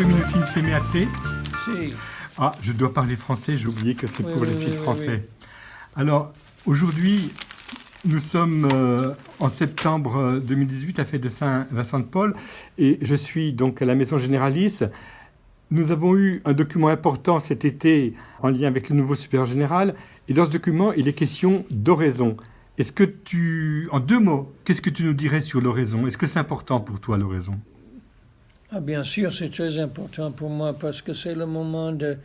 due minuti insieme a te. Si. Ah, je dois parler français, j'ai oublié que c'est pour le site français. Oui. Alors, aujourd'hui, nous sommes en septembre 2018, la fête de Saint-Vincent-de-Paul, et je suis donc à la Maison Généralice. Nous avons eu un document important cet été en lien avec le nouveau supérieur général, et dans ce document, il est question d'oraison. Est-ce que en 2 mots, qu'est-ce que tu nous dirais sur l'oraison? Est-ce que c'est important pour toi, l'oraison? Ah, bien sûr, c'est très important pour moi parce que c'est le moment de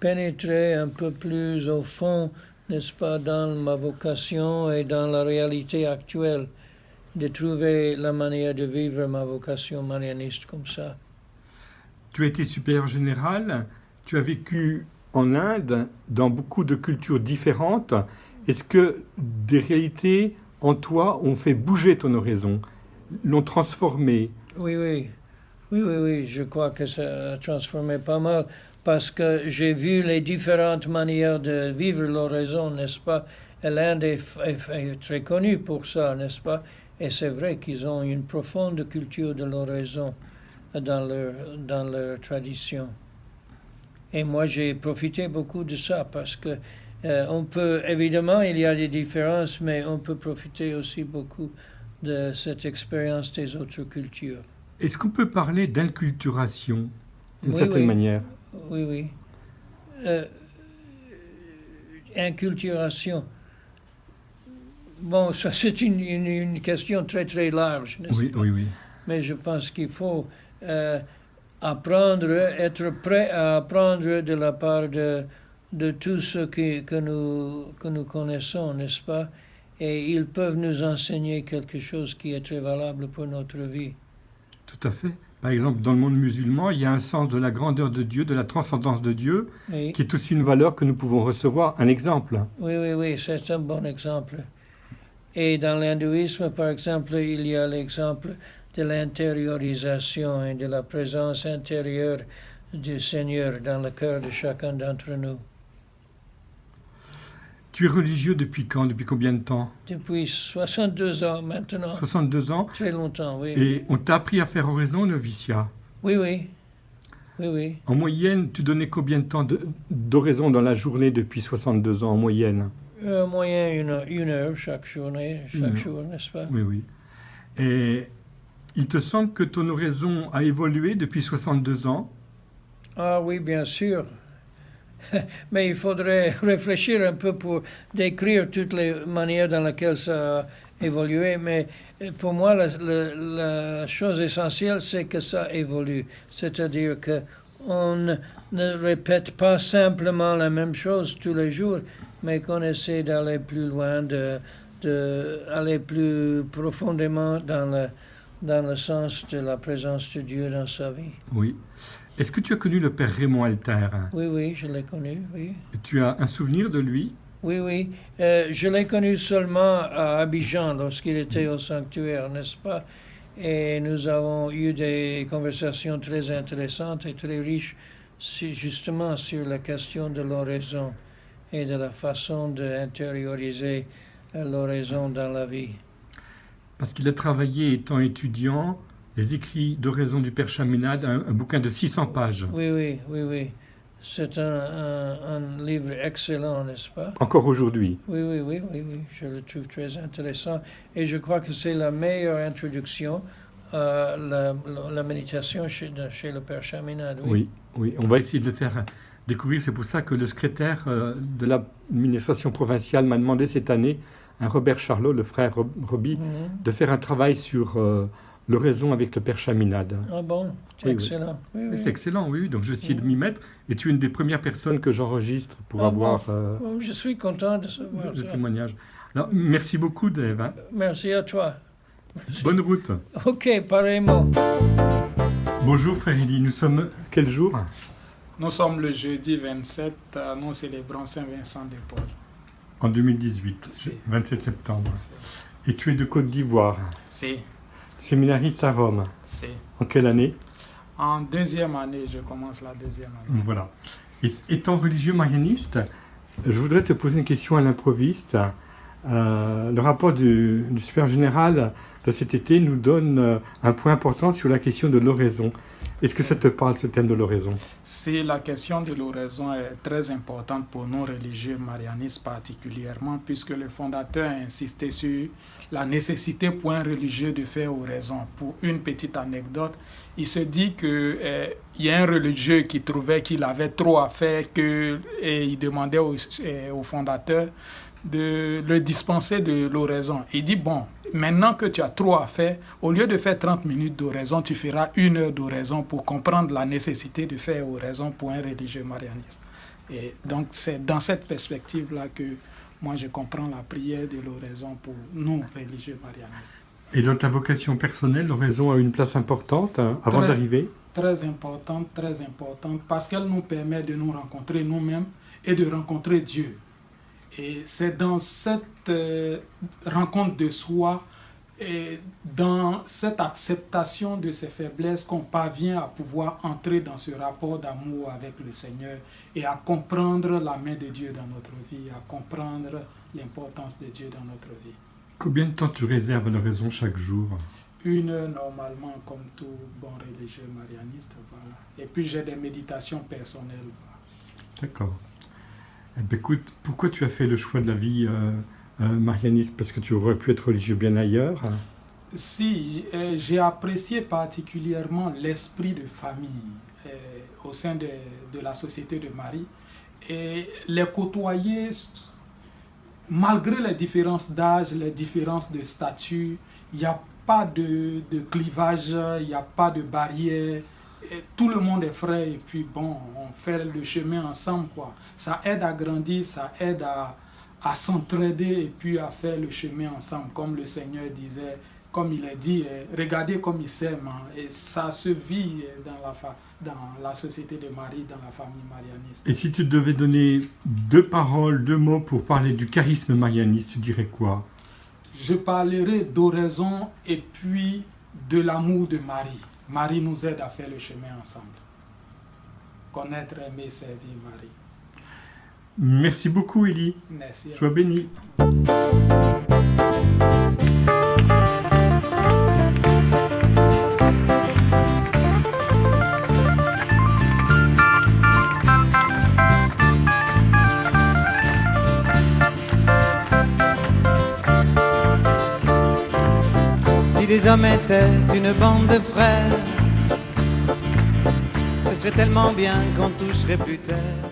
pénétrer un peu plus au fond, n'est-ce pas, dans ma vocation et dans la réalité actuelle, de trouver la manière de vivre ma vocation marianiste comme ça. Tu as été supérieur général, tu as vécu en Inde, dans beaucoup de cultures différentes. Est-ce que des réalités en toi ont fait bouger ton oraison, l'ont transformée? Oui, je crois que ça a transformé pas mal parce que j'ai vu les différentes manières de vivre l'oraison, n'est-ce pas? Et l'Inde est très connue pour ça, n'est-ce pas? Et c'est vrai qu'ils ont une profonde culture de l'oraison dans leur tradition. Et moi, j'ai profité beaucoup de ça parce que on peut, évidemment, il y a des différences, mais on peut profiter aussi beaucoup de cette expérience des autres cultures. Est-ce qu'on peut parler d'inculturation, d'une certaine manière? Oui. Inculturation. Bon, ça c'est une question très très large, n'est-ce pas? Oui. Mais je pense qu'il faut apprendre, être prêt à apprendre de la part de tous ceux que nous connaissons, n'est-ce pas? Et ils peuvent nous enseigner quelque chose qui est très valable pour notre vie. Tout à fait. Par exemple, dans le monde musulman, il y a un sens de la grandeur de Dieu, de la transcendance de Dieu, Oui. qui est aussi une valeur que nous pouvons recevoir. Un exemple. Oui, c'est un bon exemple. Et dans l'hindouisme, par exemple, il y a l'exemple de l'intériorisation et de la présence intérieure du Seigneur dans le cœur de chacun d'entre nous. Tu es religieux depuis quand? Depuis combien de temps? Depuis 62 ans maintenant. 62 ans. Très longtemps, oui. Et on t'a appris à faire oraison au noviciat? Oui. En moyenne, tu donnais combien de temps d'oraison dans la journée depuis 62 ans, en moyenne? En moyenne, une heure chaque journée, chaque jour, n'est-ce pas? Oui. Et il te semble que ton oraison a évolué depuis 62 ans? Ah oui, bien sûr. Mais il faudrait réfléchir un peu pour décrire toutes les manières dans lesquelles ça a évolué. Mais pour moi, la chose essentielle, c'est que ça évolue. C'est-à-dire qu'on ne répète pas simplement la même chose tous les jours, mais qu'on essaie d'aller plus loin, d'aller plus profondément dans le sens de la présence de Dieu dans sa vie. Oui. Est-ce que tu as connu le père Raymond Alter? Oui, je l'ai connu, oui. Tu as un souvenir de lui? Oui. Je l'ai connu seulement à Abidjan lorsqu'il était au sanctuaire, n'est-ce pas? Et nous avons eu des conversations très intéressantes et très riches justement sur la question de l'oraison et de la façon d'intérioriser l'oraison dans la vie. Parce qu'il a travaillé étant étudiant, les écrits d'oraison du père Chaminade, un bouquin de 600 pages. Oui. C'est un livre excellent, n'est-ce pas? Encore aujourd'hui. Oui. Je le trouve très intéressant. Et je crois que c'est la meilleure introduction à la méditation chez le père Chaminade. Oui. On va essayer de le faire découvrir. C'est pour ça que le secrétaire de l'administration provinciale m'a demandé cette année, Robert Charlot, le frère Roby, de faire un travail sur l'oraison avec le père Chaminade. Ah bon, c'est excellent. Oui. C'est excellent, oui. Donc je vais essayer de m'y mettre. Et tu es une des premières personnes que j'enregistre pour avoir je suis content de savoir le ça. témoignage. Alors, merci beaucoup, Dave. Merci à toi. Merci. Bonne route. Ok, pareillement. Bonjour, frère Élie. Nous sommes quel jour? Nous sommes le jeudi 27, nous célébrons Saint-Vincent de Paul. En 2018, Si. 27 septembre. Et tu es de Côte d'Ivoire, Si. séminariste à Rome. Si. En quelle année? En 2e année, je commence la 2e année. Voilà. Et étant religieux marianiste, je voudrais te poser une question à l'improviste. Le rapport du supérieur général de cet été nous donne un point important sur la question de l'oraison. Est-ce que ça te parle, ce thème de l'oraison? Si la question de l'oraison est très importante pour nous religieux marianistes particulièrement, puisque le fondateur a insisté sur la nécessité pour un religieux de faire oraison. Pour une petite anecdote, il se dit qu'il y a un religieux qui trouvait qu'il avait trop à faire et il demandait au fondateur de le dispenser de l'oraison. Il dit, bon, maintenant que tu as trop à faire, au lieu de faire 30 minutes d'oraison, tu feras 1 heure d'oraison pour comprendre la nécessité de faire oraison pour un religieux marianiste. Et donc, c'est dans cette perspective-là que moi, je comprends la prière de l'oraison pour nous, religieux marianistes. Et dans ta vocation personnelle, l'oraison a une place importante avant d'arriver? Très importante, parce qu'elle nous permet de nous rencontrer nous-mêmes et de rencontrer Dieu. Et c'est dans cette rencontre de soi et dans cette acceptation de ses faiblesses qu'on parvient à pouvoir entrer dans ce rapport d'amour avec le Seigneur et à comprendre la main de Dieu dans notre vie, à comprendre l'importance de Dieu dans notre vie. Combien de temps tu réserves à l'oraison chaque jour? 1 heure normalement, comme tout bon religieux marianiste. Voilà. Et puis j'ai des méditations personnelles. Voilà. D'accord. Eh bien, écoute, pourquoi tu as fait le choix de la vie marianiste? Parce que tu aurais pu être religieux bien ailleurs? Si, j'ai apprécié particulièrement l'esprit de famille au sein de la Société de Marie et les côtoyer malgré les différences d'âge, les différences de statut. Il n'y a pas de clivage, il n'y a pas de barrière. Et tout le monde est frère et puis bon, on fait le chemin ensemble, quoi. Ça aide à grandir, ça aide à s'entraider et puis à faire le chemin ensemble. Comme le Seigneur disait, comme il a dit, regardez comme ils s'aiment. Hein, et ça se vit dans la Société de Marie, dans la famille marianiste. Et si tu devais donner 2 paroles, 2 mots pour parler du charisme marianiste, tu dirais quoi? Je parlerai d'oraison et puis de l'amour de Marie. Marie nous aide à faire le chemin ensemble. Connaître, aimer, servir Marie. Merci beaucoup, Élie. Merci. Sois béni. Si les hommes étaient une bande de frères, ce serait tellement bien qu'on toucherait plus terre.